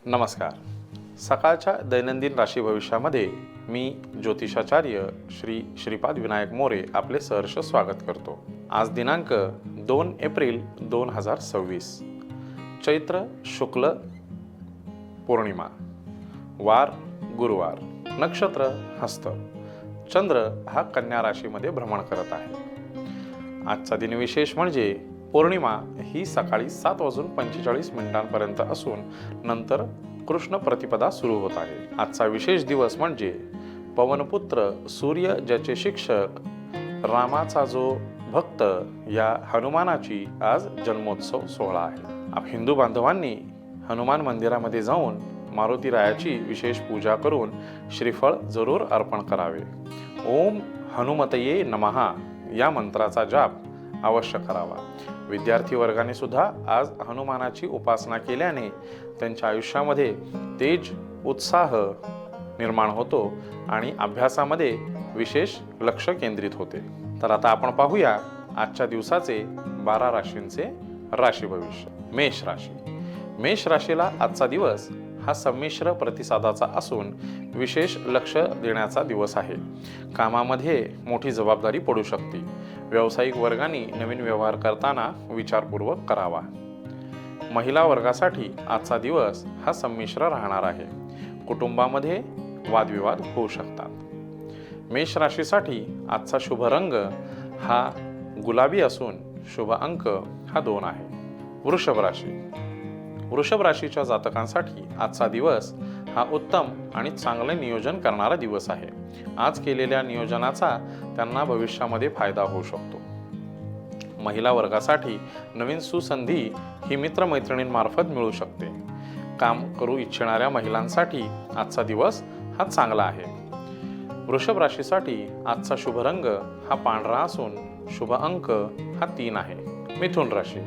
नमस्कार. सकाळच्या दैनंदिन राशी भविष्यामध्ये मी ज्योतिषाचार्य श्री श्रीपाद विनायक मोरे आपले सहर्ष स्वागत करतो. आज दिनांक 2 एप्रिल 2026, चैत्र शुक्ल पौर्णिमा, वार गुरुवार, नक्षत्र हस्त, चंद्र हा कन्या राशीमध्ये भ्रमण करत आहे. आजचा दिनविशेष म्हणजे पौर्णिमा ही सकाळी 7:45 पर्यंत असून नंतर कृष्ण प्रतिपदा सुरू होत आहे. आजचा विशेष दिवस म्हणजे पवनपुत्र सूर्य ज्याचे शिक्षक रामाचा जो भक्त या हनुमानाची आज जन्मोत्सव सोहळा आहे. हिंदू बांधवांनी हनुमान मंदिरामध्ये जाऊन मारुतीरायाची विशेष पूजा करून श्रीफळ जरूर अर्पण करावे. ओम हनुमतये नमः या मंत्राचा जाप अवश्य करावा. विद्यार्थी वर्गाने सुद्धा आज हनुमानाची उपासना केल्याने त्यांच्या आयुष्यामध्ये तेज उत्साह निर्माण होतो आणि अभ्यासामध्ये विशेष लक्ष केंद्रित होते. तर आता आपण पाहूया आजच्या दिवसाचे 12 राशींचे राशी भविष्य. मेष राशी. मेष राशीला आजचा दिवस हा संमिश्र प्रतिसादाचा असून विशेष लक्ष देण्याचा दिवस आहे. कामामध्ये मोठी जबाबदारी पडू शकते. व्यावसायिक वर्गाने नवीन व्यवहार करताना विचारपूर्वक करावा. महिला वर्गासाठी आजचा दिवस हा संमिश्र राहणार आहे. कुटुंबामध्ये वादविवाद होऊ शकतात. मेष राशीसाठी आजचा शुभ रंग हा गुलाबी असून शुभ अंक हा 2 आहे. वृषभ राशी. वृषभ राशीच्या जातकांसाठी आजचा दिवस हा उत्तम आणि चांगले नियोजन करणारा दिवस आहे. आज केलेल्या नियोजनाचा त्यांना भविष्यामध्ये फायदा होऊ शकतो. महिला वर्गासाठी नवीन सुसंधी ही मित्रमैत्रिणींमार्फत मिळू शकते. काम करू इच्छिणाऱ्या महिलांसाठी आजचा दिवस हा चांगला आहे. वृषभ राशीसाठी आजचा शुभ रंग हा पांढरा असून शुभ अंक हा 3 आहे. मिथुन राशी.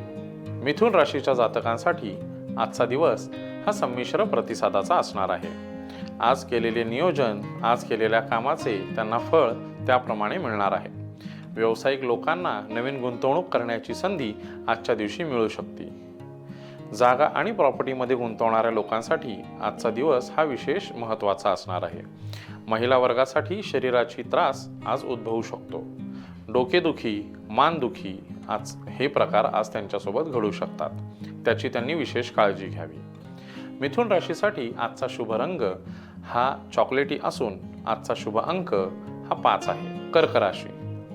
मिथुन राशीच्या जातकांसाठी आजचा दिवस हा संमिश्र प्रतिसादाचा असणार आहे. आज केलेले नियोजन, आज केलेल्या कामाचे त्यांना फळ त्याप्रमाणे मिळणार आहे. व्यावसायिक लोकांना नवीन गुंतवणूक करण्याची संधी आजच्या दिवशी मिळू शकते. जागा आणि प्रॉपर्टीमध्ये गुंतवणाऱ्या लोकांसाठी आजचा दिवस हा विशेष महत्त्वाचा असणार आहे. महिला वर्गासाठी शरीराची त्रास आज उद्भवू शकतो. डोकेदुखी, मानदुखी आज हे प्रकार आज त्यांच्यासोबत घडू शकतात. त्याची त्यांनी विशेष काळजी घ्यावी. मिथुन राशीसाठी आजचा शुभ रंग हा चॉकलेटी असून आजचा शुभ अंक हा 5 आहे. कर्क राशी.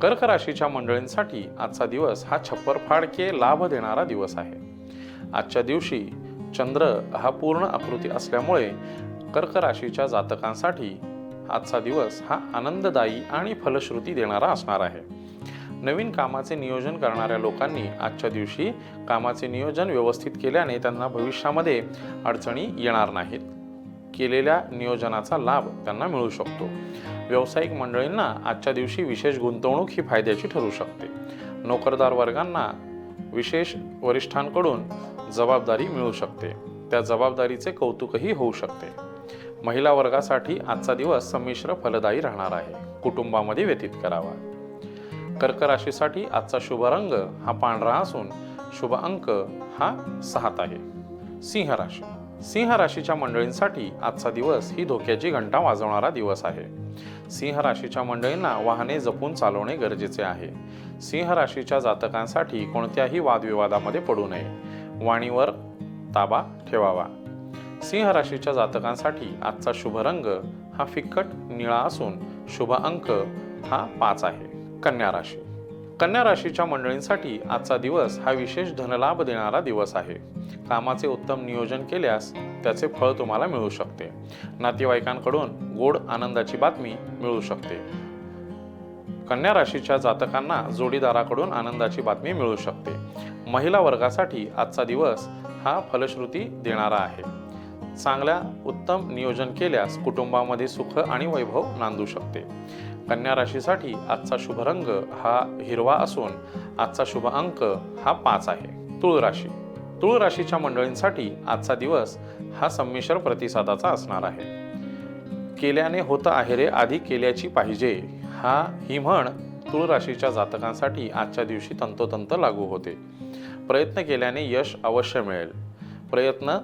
कर्क राशीच्या मंडळींसाठी आजचा दिवस हा छप्पर फाडके लाभ देणारा दिवस आहे. आजच्या दिवशी चंद्र हा पूर्ण आकृती असल्यामुळे कर्क राशीच्या जातकांसाठी आजचा दिवस हा आनंददायी आणि फलश्रुती देणारा असणार आहे. नवीन कामाचे नियोजन करणाऱ्या लोकांनी आजच्या दिवशी कामाचे नियोजन व्यवस्थित केल्याने त्यांना भविष्यामध्ये अडचणी येणार नाहीत. केलेल्या नियोजनाचा लाभ त्यांना मिळू शकतो. व्यावसायिक मंडळींना आजच्या दिवशी विशेष गुंतवणूक ही फायद्याची ठरू शकते. नोकरदार वर्गांना विशेष वरिष्ठांकडून जबाबदारी मिळू शकते. त्या जबाबदारीचे कौतुकही होऊ शकते. महिला वर्गासाठी आजचा दिवस संमिश्र फलदायी राहणार आहे. कुटुंबामध्ये व्यतीत करावा. कर्क राशीसाठी आजचा शुभ रंग हा पांढरा असून शुभ अंक हा 7 आहे. सिंह राशी. सिंह राशीच्या मंडळींसाठी आजचा दिवस ही धोक्याची घंटा वाजवणारा दिवस आहे. सिंह राशीच्या मंडळींना वाहने जपून चालवणे गरजेचे आहे. सिंह राशीच्या जातकांसाठी कोणत्याही वादविवादामध्ये पडू नये. वाणीवर ताबा ठेवावा. सिंह राशीच्या जातकांसाठी आजचा शुभ रंग हा फिक्कट निळा असून शुभ अंक हा 5 आहे. कन्या राशी. कन्या राशीच्या मंडळींसाठी आजचा दिवस हा विशेष धनलाभ देणारा दिवस आहे. कामाचे उत्तम नियोजन केल्यास त्याचे फळ तुम्हाला मिळू शकते. नातेवाईकांकडून गोड आनंदाची बातमी मिळू शकते. कन्या राशीच्या जातकांना जोडीदाराकडून आनंदाची बातमी मिळू शकते. महिला वर्गासाठी आजचा दिवस हा फलश्रुती देणारा आहे. चांगल्या उत्तम नियोजन केल्यास कुटुंबामध्ये सुख आणि वैभव नांदू शकते. कन्या राशीसाठी आजचा शुभ रंग हा हिरवा असून आजचा शुभ अंक हा 5 आहे. तुळ राशी. तुळ राशीच्या मंडळींसाठी आजचा दिवस हा संमिश्र प्रतिसादाचा असणार आहे. केल्याने होतं आहे रे आधी केल्याची पाहिजे ही म्हण तुळ राशीच्या जातकांसाठी आजच्या दिवशी तंतोतंत लागू होते. प्रयत्न केल्याने यश अवश्य मिळेल. प्रयत्न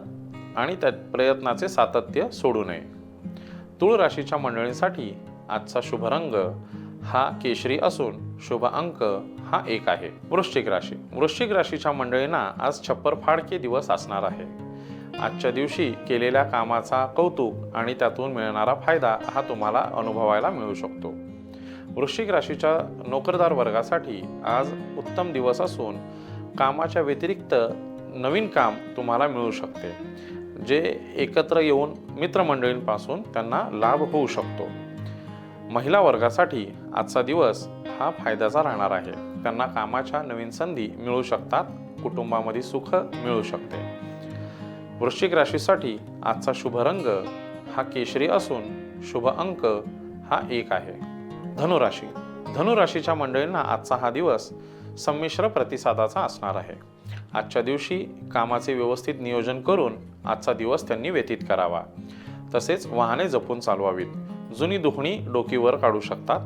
आणि त्या प्रयत्नाचे सातत्य सोडू नये. तुळ राशीच्या मंडळींसाठी आजचा शुभ रंग हा केशरी असून शुभ अंक हा 1 आहे. वृश्चिक राशी. वृश्चिक राशीच्या मंडळींना आज छप्पर फाडके दिवस असणार आहे. आजच्या दिवशी केलेल्या कामाचा कौतुक आणि त्यातून मिळणारा फायदा हा तुम्हाला अनुभवायला मिळू शकतो. वृश्चिक राशीच्या नोकरदार वर्गासाठी आज उत्तम दिवस असून कामाच्या व्यतिरिक्त नवीन काम तुम्हाला मिळू शकते, जे एकत्र येऊन मित्रमंडळींपासून त्यांना लाभ होऊ शकतो. महिला वर्गासाठी आजचा दिवस हा फायद्याचा राहणार आहे. त्यांना कामाच्या नवीन संधी मिळू शकतात. कुटुंबामध्ये सुख मिळू शकते. वृश्चिक राशीसाठी आजचा शुभ रंग हा केशरी असून शुभ अंक हा 1 आहे. धनुराशी. धनुराशीच्या मंडळींना आजचा हा दिवस संमिश्र प्रतिसादाचा असणार आहे. आजच्या दिवशी कामाचे व्यवस्थित नियोजन करून आजचा दिवस त्यांनी व्यतीत करावा. तसेच वाहने जपून चालवावीत. जुनी दुखणी डोकीवर काढू शकतात,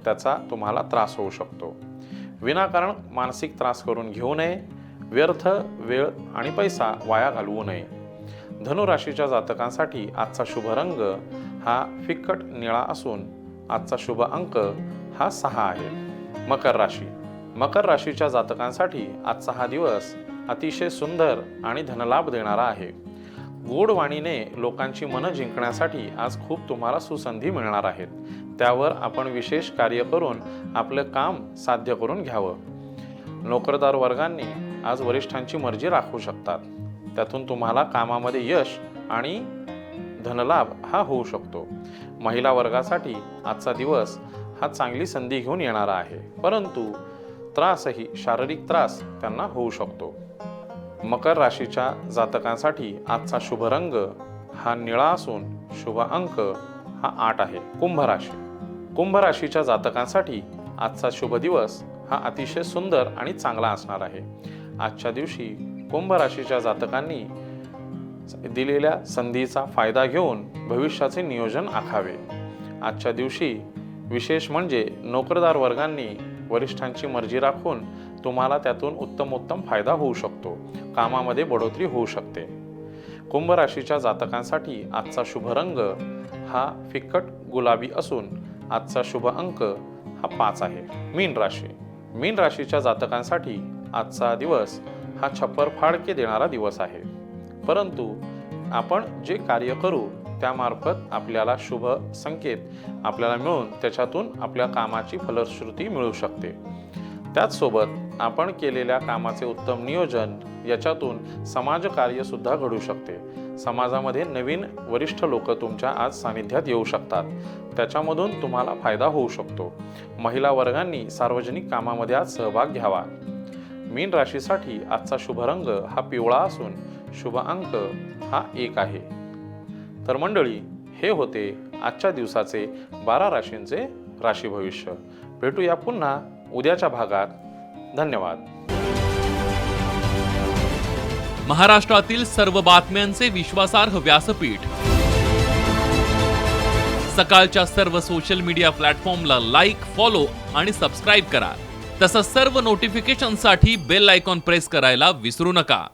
त्याचा तुम्हाला त्रास होऊ शकतो. विनाकारण मानसिक त्रास करून घेऊ नये. व्यर्थ वेळ आणि पैसा वाया घालवू नये. धनुराशीच्या जातकांसाठी आजचा शुभ रंग हा फिक्कट निळा असून आजचा शुभ अंक हा 6 आहे. मकर राशी. मकर राशीच्या जातकांसाठी आजचा हा दिवस अतिशय सुंदर आणि धनलाभ देणारा आहे. गोड वाणीने लोकांची मनं जिंकण्यासाठी आज खूप तुम्हाला सुसंधी मिळणार आहेत. त्यावर आपण विशेष कार्य करून आपलं काम साध्य करून घ्यावं. नोकरदार वर्गांनी आज वरिष्ठांची मर्जी राखू शकतात. त्यातून तुम्हाला कामामध्ये यश आणि धनलाभ हा होऊ शकतो. महिला वर्गासाठी आजचा दिवस हा चांगली संधी घेऊन येणारा आहे, परंतु शारीरिक त्रास त्यांना होऊ शकतो. मकर राशीच्या जातकांसाठी आजचा शुभ रंग हा निळा असून शुभ अंक हा 8 आहे. कुंभ राशी. कुंभ राशीच्या जातकांसाठी आजचा शुभ दिवस हा अतिशय सुंदर आणि चांगला असणार आहे. आजच्या दिवशी कुंभ राशीच्या जातकांनी दिलेल्या संधीचा फायदा घेऊन भविष्याचे नियोजन आखावे. आजच्या दिवशी विशेष म्हणजे नोकरदार वर्गांनी वरिष्ठांची मर्जी राखून तुम्हाला त्यातून उत्तम फायदा होऊ शकतो. कामामध्ये बढोतरी होऊ शकते. कुंभ राशीच्या जातकांसाठी आजचा शुभ रंग हा फिक्कट गुलाबी असून आजचा शुभ अंक हा 5 आहे. मीन राशी. मीन राशीच्या जातकांसाठी आजचा दिवस हा छप्पर फाडके देणारा दिवस आहे, परंतु आपण जे कार्य करू त्यामार्फत आपल्याला शुभ संकेत आपल्याला मिळून त्याच्यातून आपल्या कामाची फलश्रुती मिळू शकते. त्याचसोबत आपण केलेल्या कामाचे उत्तम नियोजन याच्यातून समाजकार्य सुद्धा घडू शकते. समाजामध्ये नवीन वरिष्ठ लोक तुमच्या आज सानिध्यात येऊ शकतात, त्याच्यामधून तुम्हाला फायदा होऊ शकतो. महिला वर्गांनी सार्वजनिक कामामध्ये आज सहभाग घ्यावा. मीन राशीसाठी आजचा शुभ रंग हा पिवळा असून शुभ अंक हा 1 आहे. तर मंडळी, हे होते आजच्या दिवसाचे 12 राशींचे राशी भविष्य. भेटूया पुन्हा उद्याच्या भागात. धन्यवाद. महाराष्ट्रातील सर्व बातम्यांचे विश्वासार्ह व्यासपीठ. सकाळच्या सर्व सोशल मीडिया प्लॅटफॉर्मला लाईक, फॉलो आणि सबस्क्राईब करा. तसंच सर्व नोटिफिकेशनसाठी बेल आयकॉन प्रेस करायला विसरू नका.